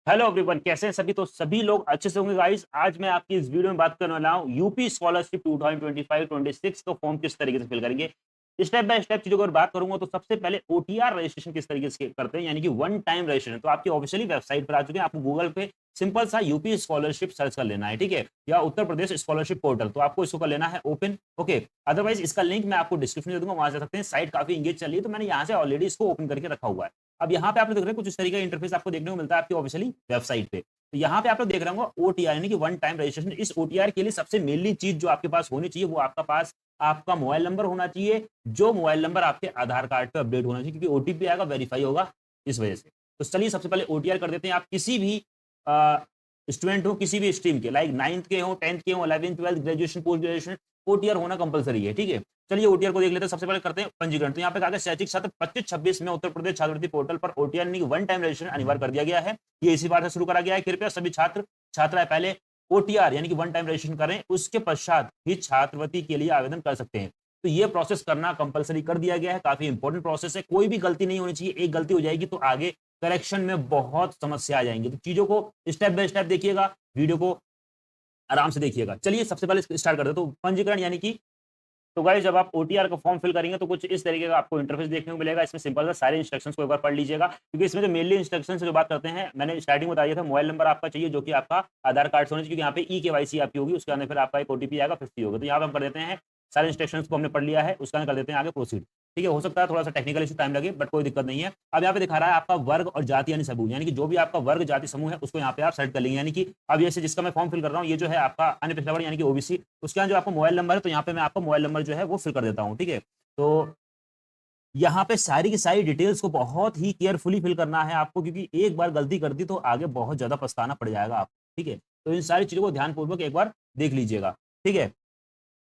Hello everyone, कैसे हैं सभी। तो सभी लोग अच्छे से होंगे गाइस। आज मैं आपकी इस वीडियो में बात करने वाला हूँ यूपी स्कॉलरशिप 2025-26 का फॉर्म किस तरीके से फिल करेंगे। स्टेप बाय स्टेप चीजों की अगर बात करूंगा तो सबसे पहले ओटीआर रजिस्ट्रेशन किस तरीके से करते हैं, यानी कि वन टाइम रजिस्ट्रेशन। तो आपकी ऑफिशियली वेबसाइट पर आ चुके हैं, आपको गूगल पे सिंपल सा यूपी स्कॉलरशिप सर्च कर लेना है, ठीक है, या उत्तर प्रदेश स्कॉलरशिप पोर्टल। तो आपको इसको कर लेना है ओपन। ओके, अदरवाइज इसका लिंक मैं आपको डिस्क्रिप्शन दे दूंगा, वहां जा सकते हैं। साइट काफी इंगेज चल रही है, तो मैंने यहाँ से ऑलरेडी इसको ओपन करके रखा हुआ है। अब यहाँ पे आप देख रहे हैं कुछ इस तरीके का इंटरफेस आपको देखने को मिलता है आपकी ऑफिशियली वेबसाइट पे। तो यहाँ पे आप लोग देख रहे होंगे ओटीआर यानी कि वन टाइम रजिस्ट्रेशन। इस ओटीआर के लिए सबसे मेनली चीज जो आपके पास होनी चाहिए वो आपका पास आपका मोबाइल नंबर होना चाहिए, जो मोबाइल नंबर आपके आधार कार्ड पे अपडेट होना चाहिए, क्योंकि ओटीपी आएगा, वेरीफाई होगा इस वजह से। तो चलिए सबसे पहले ओटीआर कर देते हैं। आप किसी भी स्टूडेंट हो, किसी भी स्ट्रीम के, लाइक 9th के हो, 10th के हो, 11th 12th graduation post graduation, OTR होना कंपलसरी है, ठीक है। चलिए ओटीआर को देख लेते हैं। सबसे पहले करते हैं पंजीकरण। तो यहाँ पे कहा शैक्षिक सत्र 25-26 में उत्तर प्रदेश छात्रवृत्ति पोर्टल पर ओटीआर वन टाइम रजिस्ट्रेशन अनिवार्य कर दिया गया है। ये इसी बार से शुरू करा गया है। कृपया सभी छात्र छात्राएं पहले ओटीआर यानी कि वन टाइम रजिस्ट्रेशन करें, उसके पश्चात ही छात्रवृत्ति के लिए आवेदन कर सकते हैं। तो ये प्रोसेस करना कंपलसरी कर दिया गया है। काफी इंपॉर्टेंट प्रोसेस है, कोई भी गलती नहीं होनी चाहिए। एक गलती हो जाएगी तो आगे करेक्शन में बहुत समस्या आ जाएंगी। तो चीजों को स्टेप बाय स्टेप देखिएगा, वीडियो को आराम से देखिएगा। चलिए सबसे पहले स्टार्ट करते हैं। तो पंजीकरण यानी कि तो गाइस जब आप ओटीआर का फॉर्म फिल करेंगे तो कुछ इस तरीके का आपको इंटरफेस देखने को मिलेगा। इसमें सिंपल सा सारे इंस्ट्रक्शंस को एक बार पढ़ लीजिएगा, क्योंकि इसमें जो मेनली इंस्ट्रक्शन से जो बात करते हैं, मैंने स्टार्टिंग में बता दिया था। मोबाइल नंबर आपका चाहिए जो कि आपका आधार कार्ड से होना चाहिए, क्योंकि यहाँ पे ई केवाईसी आपकी होगी, उसके अंदर फिर आपका एक ओटीपी आएगा, फिर सी होगा। तो यहाँ पे हम कर देते हैं सारे इंस्ट्रक्शंस को हमने पढ़ लिया है, उसका कर देते हैं आगे प्रोसीड। ठीक है, हो सकता है थोड़ा सा टेक्निकल इशू टाइम लगे, बट कोई दिक्कत नहीं है। अब यहाँ पे दिखा रहा है आपका वर्ग और जाति यानी समूह, यानी कि जो भी आपका वर्ग जाति समूह है उसको यहाँ पे आप सेलेक्ट कर लेंगे। यानी कि अब ये जिसका मैं फॉर्म फिल कर रहा हूँ, ये जो है आपका अन्य पिछड़ा वर्ग यानी कि ओबीसी, उसके यहाँ जो आपका मोबाइल नंबर है, तो यहाँ पे मैं आपका मोबाइल नंबर जो है वो फिल कर देता हूँ, ठीक है। तो यहाँ पे सारी की सारी डिटेल्स को बहुत ही केयरफुली फिल करना है आपको, क्योंकि एक बार गलती कर दी तो आगे बहुत ज्यादा पछताना पड़ जाएगा आपको, ठीक है। तो इन सारी चीजों को ध्यानपूर्वक एक बार देख लीजिएगा, ठीक है।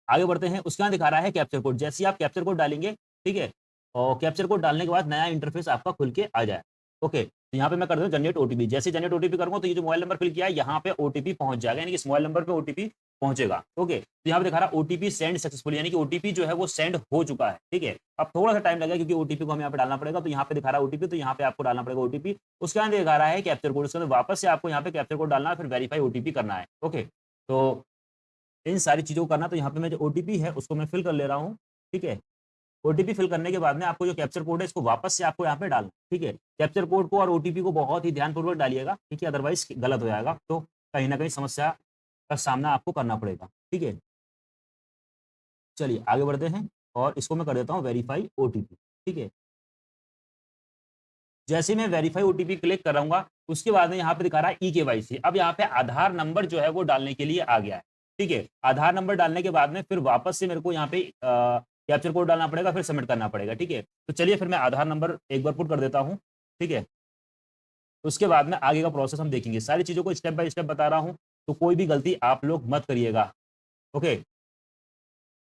आगे बढ़ते हैं। उसके यहाँ दिखा रहा है कैप्चर कोड। जैसे ही आप कैप्चर कोड डालेंगे, ठीक है, और कैप्चर कोड डालने के बाद नया इंटरफेस आपका खुल के आ जाए। ओके, तो यहाँ पे मैं कर दूँ जनरेट ओटीपी। जैसे जनरेट ओटीपी करूंगा तो ये जो मोबाइल नंबर फिल किया है यहाँ पे ओटीपी पहुंच जाएगा, यानी कि इस मोबाइल नंबर पे ओटीपी पहुंचेगा। ओके, तो यहाँ पे दिखा रहा है ओटीपी सेंड सक्सेसफुल, यानी कि ओटीपी जो है वो सेंड हो चुका है, ठीक है। अब थोड़ा सा टाइम लगेगा क्योंकि ओटीपी को हमें यहाँ पे डालना पड़ेगा। तो यहाँ पे दिखा रहा है ओटीपी, तो यहाँ पे आपको डालना पड़ेगा ओटीपी। उसके बाद दिखा रहा है कैप्चर कोड, उसके बाद वापस से आपको यहाँ पे कैप्चर कोड डालना है, फिर वेरीफाई ओटीपी करना है। ओके, तो इन सारी चीज़ों को करना। तो यहाँ पे मैं जो ओटीपी है उसको मैं फिल कर ले रहा हूँ, ठीक है। ओटीपी फिल करने के बाद में आपको जो कैप्चर कोड है इसको वापस से आपको यहाँ पे डालना, ठीक है। कैप्चर कोड को और ओटीपी को बहुत ही ध्यानपूर्वक डालिएगा, ठीक है, अदरवाइज गलत हो जाएगा तो कहीं ना कहीं समस्या का सामना आपको करना पड़ेगा, ठीक है। चलिए आगे बढ़ते हैं और इसको मैं कर देता हूँ वेरीफाई ओटीपी, ठीक है। जैसे मैं वेरीफाई ओटीपी क्लिक कराऊंगा उसके बाद में यहाँ पे दिखा रहा है ई केवाईसी। अब यहाँ पे आधार नंबर जो है वो डालने के लिए आ गया है, ठीक है। आधार नंबर डालने के बाद में फिर वापस से मेरे को यहाँ पे कैप्चर कोड डालना पड़ेगा, फिर सबमिट करना पड़ेगा, ठीक है। तो चलिए फिर मैं आधार नंबर एक बार पुट कर देता हूँ, ठीक है। उसके बाद में आगे का प्रोसेस हम देखेंगे। सारी चीज़ों को स्टेप बाय स्टेप बता रहा हूँ, तो कोई भी गलती आप लोग मत करिएगा। ओके,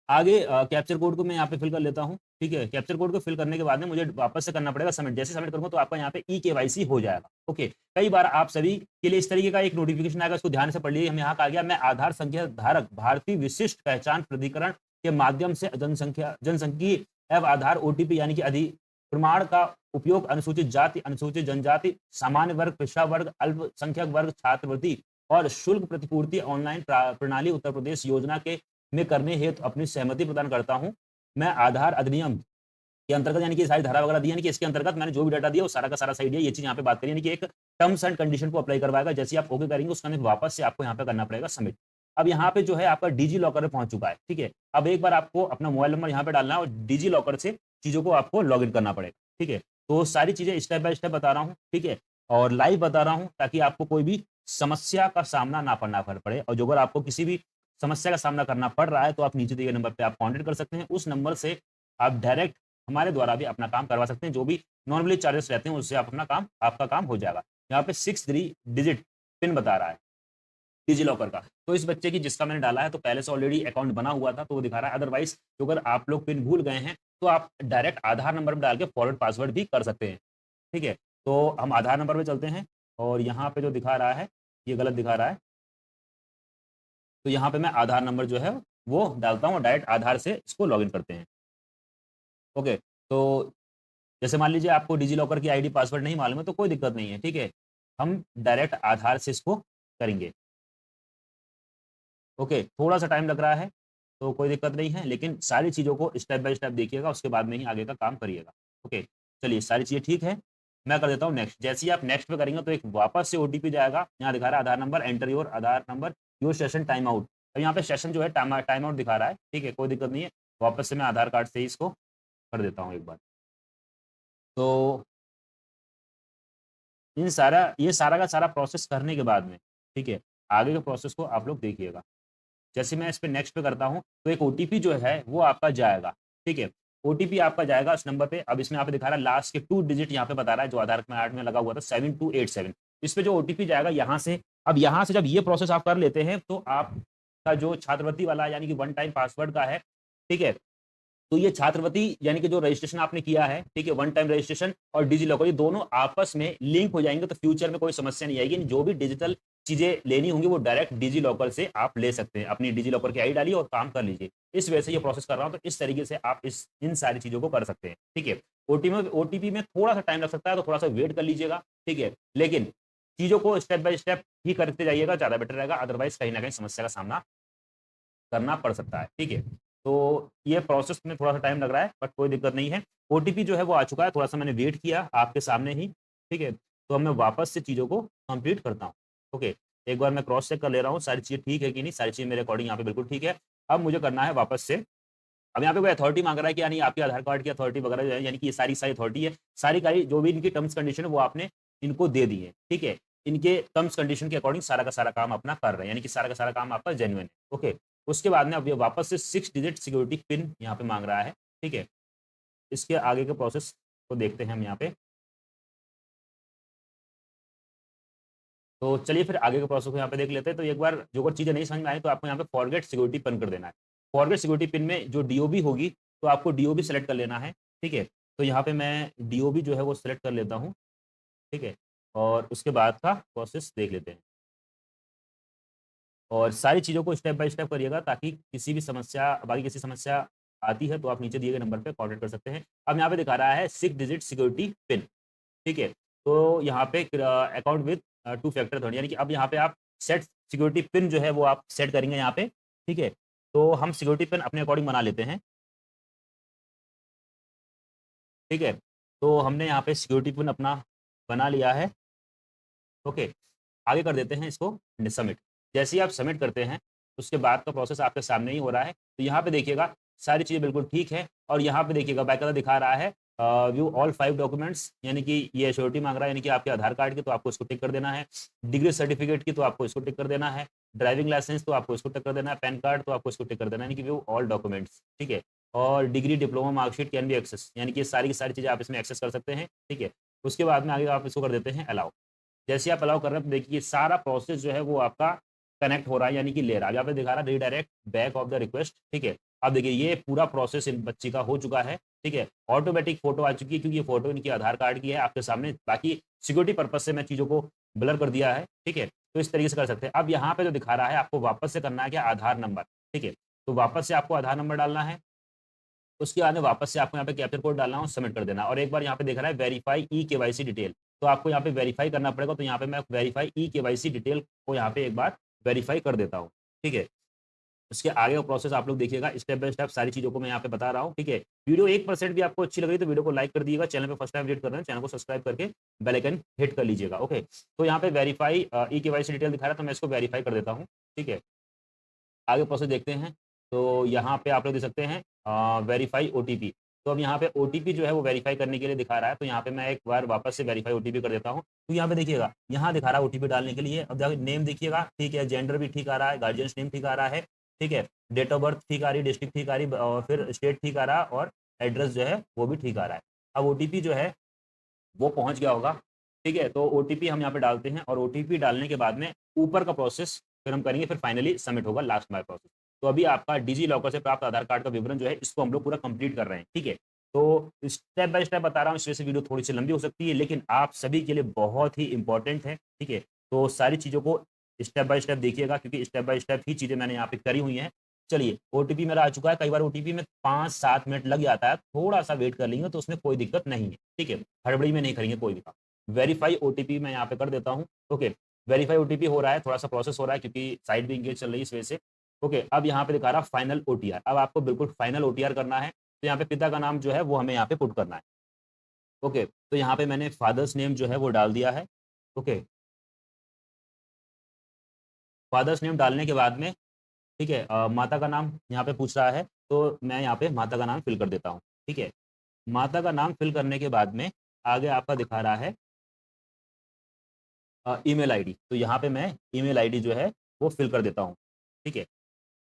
आगे कैप्चर कोड को मैं यहाँ पे फिल कर लेता हूँ, ठीक है। कैप्चर कोड को फिल करने के बाद में मुझे वापस से करना पड़ेगा सबमिट। जैसे सबमिट करूँगा तो आपका यहाँ पे ई केवाईसी हो जाएगा। ओके, कई बार आप सभी के लिए इस तरीके का एक नोटिफिकेशन आएगा, उसको ध्यान से पढ़ लीजिए। हम यहाँ कहा गया मैं आधार संख्या धारक भारतीय विशिष्ट पहचान प्राधिकरण के माध्यम से जनसंख्यीय एवं आधार ओटीपी यानी कि अधि प्रमाण का उपयोग अनुसूचित जाति, अनुसूचित जनजाति, सामान्य वर्ग, पिछड़ा वर्ग, अल्पसंख्यक वर्ग छात्रवृत्ति और शुल्क प्रतिपूर्ति ऑनलाइन प्रणाली उत्तर प्रदेश योजना के में करने हेतु अपनी सहमति प्रदान करता हूं। मैं आधार अधिनियम के अंतर्गत, यानी कि सारी धारा वगैरह दी, यानी कि इसके अंतर्गत मैंने जो भी डाटा दिया वो सारा का सारा सही दिया। ये चीज यहाँ पे बात करिए, यानी कि एक टर्म्स एंड कंडीशन को अप्लाई करवाएगा। जैसे आप ओके करेंगे उसका वापस से आपको यहाँ पे करना पड़ेगा सबमिट। अब यहाँ पे जो है आपका डिजी लॉकर में पहुंच चुका है, ठीक है। अब एक बार आपको अपना मोबाइल नंबर यहाँ पे डालना है और डिजी लॉकर से चीजों को आपको लॉग इन करना पड़ेगा, ठीक है। तो सारी चीजें स्टेप बाय स्टेप बता रहा हूँ, ठीक है, और लाइव बता रहा हूँ ताकि आपको कोई भी समस्या का सामना ना करना पड़े। और जो अगर आपको किसी भी समस्या का सामना करना पड़ रहा है तो आप नीचे दिए गए नंबर पे आप कॉन्टेक्ट कर सकते हैं। उस नंबर से आप डायरेक्ट हमारे द्वारा भी अपना काम करवा सकते हैं। जो भी नॉर्मली चार्जेस रहते हैं उससे आप अपना काम आपका काम हो जाएगा। यहाँ पे 6 डिजिट पिन बता रहा है डिजी लॉकर का। तो इस बच्चे की जिसका मैंने डाला है तो पहले से ऑलरेडी अकाउंट बना हुआ था तो वो दिखा रहा है। अदरवाइज तो अगर आप लोग पिन भूल गए हैं तो आप डायरेक्ट आधार नंबर में डाल के फॉरवर्ड पासवर्ड भी कर सकते हैं, ठीक है। तो हम आधार नंबर पे चलते हैं और यहाँ पे जो दिखा रहा है ये गलत दिखा रहा है। तो यहाँ पे मैं आधार नंबर जो है वो डालता हूँ और डायरेक्ट आधार से इसको लॉगिन करते हैं। ओके, तो जैसे मान लीजिए आपको डिजी लॉकर की आईडी पासवर्ड नहीं मालूम है तो कोई दिक्कत नहीं है, ठीक है। हम डायरेक्ट आधार से इसको करेंगे। ओके, थोड़ा सा टाइम लग रहा है तो कोई दिक्कत नहीं है, लेकिन सारी चीज़ों को स्टेप बाय स्टेप देखिएगा, उसके बाद में ही आगे का काम करिएगा। ओके, चलिए सारी चीज़ें ठीक है, मैं कर देता हूँ नेक्स्ट। जैसे ही आप नेक्स्ट पे करेंगे तो एक वापस से ओटीपी जाएगा, यहाँ दिखा रहा है Aadhaar number, enter your Aadhaar number, your session time out. अब यहाँ पे सेशन जो है टाइम आउट दिखा रहा है, ठीक है, कोई दिक्कत नहीं है। वापस से मैं आधार कार्ड से ही इसको कर देता हूँ एक बार। तो ये सारा का सारा प्रोसेस करने के बाद में, ठीक है, आगे के प्रोसेस को आप लोग देखिएगा। जैसे मैं इस पे नेक्स्ट पे करता हूँ तो एक ओटीपी जो है वो आपका जाएगा, ठीक है, ओटीपी आपका जाएगा इस नंबर पे। अब इसमें यहाँ पे दिखा रहा है लास्ट के 2 डिजिट यहाँ पे बता रहा है, जो आधार कार्ड में लगा हुआ था 7287। इस पे जो ओटीपी जाएगा यहाँ से, अब यहाँ से जब ये प्रोसेस आप कर लेते हैं तो आपका जो छात्रवृत्ति वाला यानी कि वन टाइम पासवर्ड का है, ठीक है, तो ये छात्रवृत्ति यानी कि जो रजिस्ट्रेशन आपने किया है, ठीक है, वन टाइम रजिस्ट्रेशन और डिजी लॉकर, ये दोनों आपस में लिंक हो जाएंगे तो फ्यूचर में कोई समस्या नहीं आएगी। जो भी डिजिटल चीजें लेनी होंगी वो डायरेक्ट डिजी लॉकर से आप ले सकते हैं। अपनी डिजी लॉकर की आईडी डालिए और काम कर लीजिए। इस वजह से ये प्रोसेस कर रहा हूं, तो इस तरीके से आप इन सारी चीजों को कर सकते हैं, ठीक है। ओटीपी में थोड़ा सा टाइम लग सकता है, तो थोड़ा सा वेट कर लीजिएगा, ठीक है, लेकिन चीजों को स्टेप बाय स्टेप ही करते जाइएगा, ज्यादा बेटर रहेगा, अदरवाइज कहीं ना कहीं समस्या का सामना करना पड़ सकता है, ठीक है। तो ये प्रोसेस में थोड़ा सा टाइम लग रहा है, बट कोई दिक्कत नहीं है। ओटीपी जो है वो आ चुका है, थोड़ा सा मैंने वेट किया आपके सामने ही, ठीक है। तो अब मैं वापस से चीज़ों को कंप्लीट करता हूँ। ओके, एक बार मैं क्रॉस चेक कर ले रहा हूँ सारी चीज़ें ठीक है कि नहीं। सारी चीज़ें मेरे अकॉर्डिंग यहाँ पे बिल्कुल ठीक है। अब मुझे करना है वापस से, अब यहाँ पे कोई अथॉरिटी मांग रहा है कि यानी आपके आधार कार्ड की अथॉरिटी वगैरह जो है, यानी कि ये सारी अथॉरिटी है, सारी का जो भी इनकी टर्म्स कंडीशन है वो आपने इनको दे दी है, ठीक है। इनके टर्म्स कंडीशन के अकॉर्डिंग सारा का सारा काम अपना कर रहे हैं, यानी कि सारा का सारा काम आपका जेन्युइन है। ओके, उसके बाद में अब ये वापस से 6 डिजिट सिक्योरिटी पिन यहाँ पे मांग रहा है, ठीक है। इसके आगे के प्रोसेस को देखते हैं हम यहाँ पे। तो चलिए फिर आगे के प्रोसेस को यहाँ पे देख लेते हैं। तो एक बार जो अगर चीज़ें नहीं समझ में आई तो आपको यहाँ पे फॉरगेट सिक्योरिटी पिन कर देना है। फॉरगेट सिक्योरिटी पिन में जो डीओबी होगी तो आपको डीओबी सेलेक्ट कर लेना है, ठीक है। तो यहाँ पे मैं डीओबी जो है वो सिलेक्ट कर लेता हूँ, ठीक है, और उसके बाद का प्रोसेस देख लेते हैं। और सारी चीज़ों को स्टेप बाय स्टेप करिएगा, ताकि किसी भी समस्या, बाकी किसी समस्या आती है तो आप नीचे दिए गए नंबर पे कॉन्टैक्ट कर सकते हैं। अब यहाँ पे दिखा रहा है 6 डिजिट सिक्योरिटी पिन, ठीक है। तो यहाँ पे अकाउंट विद 2 फैक्टर अथॉरिटी, यानी कि अब यहाँ पे आप सेट सिक्योरिटी पिन जो है वो आप सेट करेंगे यहाँ पे, ठीक है। तो हम सिक्योरिटी पिन अपने अकॉर्डिंग बना लेते हैं, ठीक है। तो हमने यहाँ पे सिक्योरिटी पिन अपना बना लिया है। ओके, आगे कर देते हैं इसको सबमिट। जैसे ही आप सबमिट करते हैं उसके बाद का प्रोसेस आपके सामने ही हो रहा है। तो यहाँ पे देखिएगा सारी चीज़ें बिल्कुल ठीक है, और यहाँ पे देखिएगा बाकायदा दिखा रहा है व्यू ऑल 5 डॉक्यूमेंट्स, यानी कि ये एश्योरिटी मांग रहा है, यानी कि आपके आधार कार्ड की, तो आपको इसको टिक कर देना है। डिग्री सर्टिफिकेट की तो आपको इसको टिक कर देना है। ड्राइविंग लाइसेंस तो आपको इसको टिक कर देना है। पैन कार्ड तो आपको इसको टिक कर देना है, यानी कि व्यू ऑल डॉक्यूमेंट्स, ठीक है। और degree, diploma, marksheet can be access, यानी कि सारी की सारी चीज़ें आप इसमें एक्सेस कर सकते हैं, ठीक है। उसके बाद में आगे आप इसको कर देते हैं अलाउ। जैसे आप अलाउ कर रहे हैं तो देखिए सारा प्रोसेस जो है वो आपका कनेक्ट हो रहा है, यानी कि ले रहा है। यहाँ पे दिखा रहा है redirect back of the request, ठीक है। अब देखिए ये पूरा प्रोसेस इन बच्ची का हो चुका है, ठीक है। ऑटोमेटिक फोटो आ चुकी है, क्योंकि ये फोटो इनकी आधार कार्ड की है आपके सामने। बाकी सिक्योरिटी पर्पज से मैं चीज़ों को ब्लर कर दिया है, ठीक है। तो इस तरीके से कर सकते हैं। अब यहाँ पे जो दिखा रहा है आपको वापस से करना है क्या, आधार नंबर, ठीक है। तो वापस से आपको आधार नंबर डालना है। उसके बाद में वापस से आपको यहाँ पे कैप्चर कोड डालना है और सबमिट कर देना। और एक बार यहाँ पे दिख रहा है वेरीफाई ई केवाईसी डिटेल, तो आपको यहाँ पे वेरीफाई करना पड़ेगा। तो यहाँ पे मैं वेरीफाई ई केवाईसी डिटेल को यहाँ पे एक बार वेरीफाई कर देता हूँ, ठीक है। उसके आगे का प्रोसेस आप लोग देखिएगा, स्टेप बाय स्टेप सारी चीज़ों को मैं यहाँ पे बता रहा हूँ, ठीक है। वीडियो 1% भी आपको अच्छी लग रही है तो वीडियो को लाइक कर दिएगा। चैनल पे फर्स्ट टाइम विजिट कर रहे हैं, चैनल को सब्सक्राइब करके बेल आइकन हिट कर लीजिएगा, ओके। तो यहाँ पे वेरीफाई ई केवाईसी डिटेल दिखा रहा है, तो मैं इसको वेरीफाई कर देता हूँ, ठीक है। आगे प्रोसेस देखते हैं। तो यहाँ पे आप लोग देख सकते हैं वेरीफाई ओटीपी। तो अब यहाँ पे ओटीपी जो है वो वेरीफाई करने के लिए दिखा रहा है। तो यहाँ पे मैं एक बार वापस से वेरीफाई ओटीपी कर देता हूँ। तो यहाँ पे देखिएगा, यहाँ दिखा रहा है ओटीपी डालने के लिए। अब नेम देखिएगा, ठीक है, जेंडर भी ठीक आ रहा है, गार्जियंस नेम ठीक आ रहा है, ठीक है, डेट ऑफ बर्थ ठीक आ रही है, डिस्ट्रिक्ट ठीक आ रही, और फिर स्टेट ठीक आ रहा है, और एड्रेस जो है वो भी ठीक आ रहा है। अब ओटीपी जो है वो पहुँच गया होगा, ठीक है। तो ओटीपी हम यहाँ पे डालते हैं, और ओटीपी डालने के बाद में ऊपर का प्रोसेस फिर हम करेंगे, फिर फाइनली सबमिट होगा लास्ट माई प्रोसेस। तो अभी आपका डिजी लॉकर से प्राप्त आधार कार्ड का विवरण जो है इसको हम लोग पूरा कंप्लीट कर रहे हैं, ठीक है। तो स्टेप बाय स्टेप बता रहा हूँ, इस वजह से वीडियो थोड़ी सी लंबी हो सकती है, लेकिन आप सभी के लिए बहुत ही इंपॉर्टेंट है, ठीक है। तो सारी चीज़ों को स्टेप बाय स्टेप देखिएगा, क्योंकि स्टेप बाय स्टेप ही चीज़ें मैंने यहाँ पे करी हुई हैं। चलिए, ओटीपी मेरा आ चुका है। कई बार ओटीपी में 5-7 मिनट लग जाता है, थोड़ा सा वेट कर लेंगे तो उसमें कोई दिक्कत नहीं है, ठीक है। हड़बड़ी में नहीं करेंगे कोई भी काम। वेरीफाई ओटीपी मैं यहाँ पे कर देता हूँ। ओके, वेरीफाई ओटीपी हो रहा है, थोड़ा सा प्रोसेस हो रहा है क्योंकि साइट भी इंगेज चल रही है इस वजह से। ओके, अब यहाँ पे दिखा रहा फाइनल ओटीआर। अब आपको बिल्कुल फाइनल ओटीआर करना है, तो यहाँ पे पिता का नाम जो है वो हमें यहाँ पे पुट करना है। ओके, तो यहाँ पे मैंने फादर्स नेम जो है वो डाल दिया है। ओके, फादर्स नेम डालने के बाद में ठीक है, माता का नाम यहाँ पे पूछ रहा है, तो मैं यहाँ पे माता का नाम फिल कर देता हूँ। ठीक है, माता का नाम फिल करने के बाद में आगे आपका दिखा रहा है ईमेल आईडी, तो यहाँ पे मैं ईमेल आईडी जो है वो फिल कर देता हूँ। ठीक है,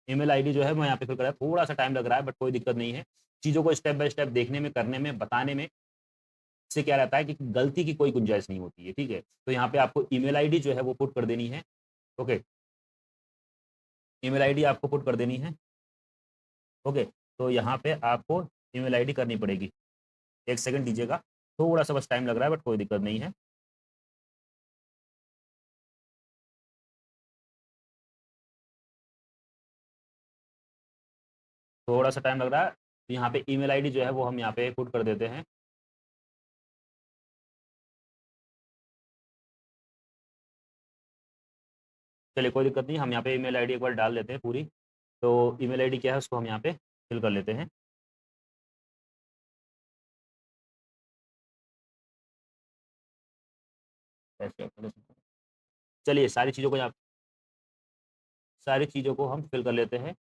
ईमेल आईडी जो है मैं यहाँ पे फिल कर रहा हूँ, थोड़ा सा टाइम लग रहा है बट कोई दिक्कत नहीं है। चीज़ों को स्टेप बाय स्टेप देखने में, करने में, बताने में से क्या रहता है कि गलती की कोई गुंजाइश नहीं होती है। ठीक है, तो यहाँ पे आपको ईमेल आईडी जो है वो पुट कर देनी है। ओके, ईमेल आईडी आपको पुट कर देनी है। ओके, तो यहाँ पे आपको ईमेल आईडी करनी पड़ेगी। 1 सेकंड दीजिएगा, थोड़ा-सा बस टाइम लग रहा है बट कोई दिक्कत नहीं है। थोड़ा-सा टाइम लग रहा है, तो यहाँ पे ईमेल आईडी जो है वो हम यहाँ पे पुट कर देते हैं। चलिए कोई दिक्कत नहीं, हम यहाँ पे ईमेल आईडी एक बार डाल देते हैं पूरी। तो ईमेल आईडी क्या है उसको हम यहाँ पे फिल कर लेते हैं। चलिए सारी चीज़ों को हम फिल कर लेते हैं।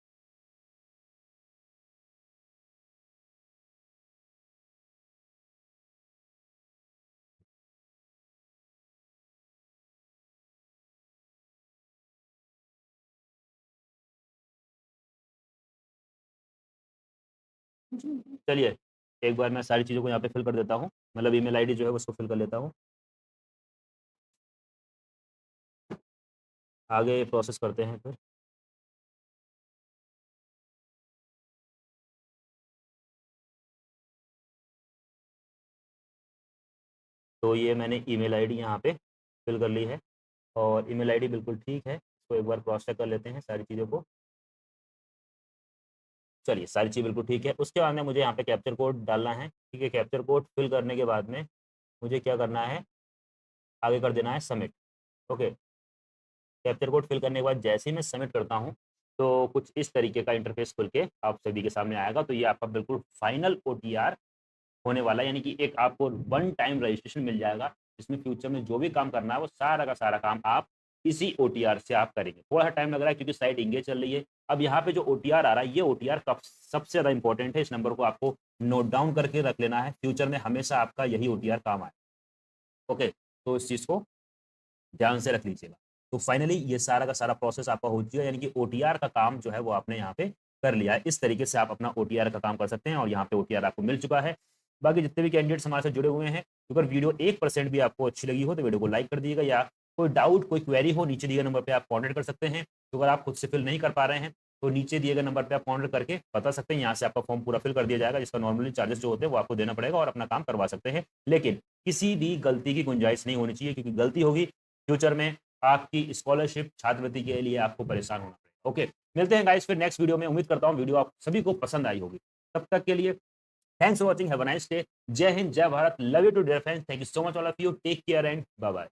चलिए, एक बार मैं सारी चीज़ों को यहाँ पे फिल कर देता हूँ, मतलब ईमेल आईडी जो है उसको फिल कर लेता हूँ। आगे प्रोसेस करते हैं फिर। तो ये मैंने ईमेल आईडी यहाँ पे फिल कर ली है और ईमेल आईडी बिल्कुल ठीक है। इसको एक बार क्रॉस चेक कर लेते हैं सारी चीज़ों को। चलिए, सारी चीज़ बिल्कुल ठीक है। उसके बाद में मुझे यहाँ पे कैप्चर कोड डालना है। ठीक है, कैप्चर कोड फिल करने के बाद में मुझे क्या करना है, आगे कर देना है submit. Okay, capture code fill करने के बाद जैसे ही मैं सबमिट करता हूँ, तो कुछ इस तरीके का इंटरफेस खुल के आप सभी के सामने आएगा। तो ये आपका बिल्कुल फाइनल ओटीआर होने वाला है, यानी कि एक आपको वन टाइम रजिस्ट्रेशन मिल जाएगा, जिसमें फ्यूचर में जो भी काम करना है वो सारा का सारा काम आप इसी ओटीआर से आप करेंगे। थोड़ा सा टाइम लग रहा है क्योंकि साइट इंगेज चल रही है। अब यहाँ पे जो ओटीआर आ रहा है, ये ओटीआर कब सबसे ज़्यादा इंपॉर्टेंट है, इस नंबर को आपको नोट डाउन करके रख लेना है, फ्यूचर में हमेशा आपका यही ओटीआर काम आए। ओके, तो इस चीज़ को ध्यान से रख लीजिएगा। तो फाइनली ये सारा का सारा प्रोसेस आपका हो चुका है, यानी कि ओटीआर का काम जो है वो आपने यहाँ पे कर लिया है। इस तरीके से आप अपना ओटीआर का काम कर सकते हैं और यहाँ पे ओटीआर आपको मिल चुका है। बाकी जितने भी कैंडिडेट्स हमारे साथ जुड़े हुए हैं, अगर वीडियो 1% भी आपको अच्छी लगी हो तो वीडियो को लाइक कर दीजिएगा, या कोई डाउट, कोई क्वेरी हो नीचे दिए गए नंबर पे आप कॉन्टैक्ट कर सकते हैं। तो अगर आप खुद से फिल नहीं कर पा रहे हैं तो नीचे दिए गए नंबर पे आप कॉन्टैक्ट करके बता सकते हैं, यहाँ से आपका फॉर्म पूरा फिल कर दिया जाएगा, जिसका नॉर्मली चार्जेस जो होते हैं वो आपको देना पड़ेगा और अपना काम करवा सकते हैं। लेकिन किसी भी गलती की गुंजाइश नहीं होनी चाहिए, क्योंकि गलती होगी फ्यूचर में आपकी स्कॉलरशिप, छात्रवृत्ति के लिए आपको परेशान होना पड़ेगा। ओके, मिलते हैं गाइस फिर नेक्स्ट वीडियो में। उम्मीद करता हूँ वीडियो आप सभी को पसंद आई होगी। तब तक के लिए thanks for watching, have a nice day. जय हिंद, जय भारत, love you too dear friends, thank you so much all of you, take care and bye bye.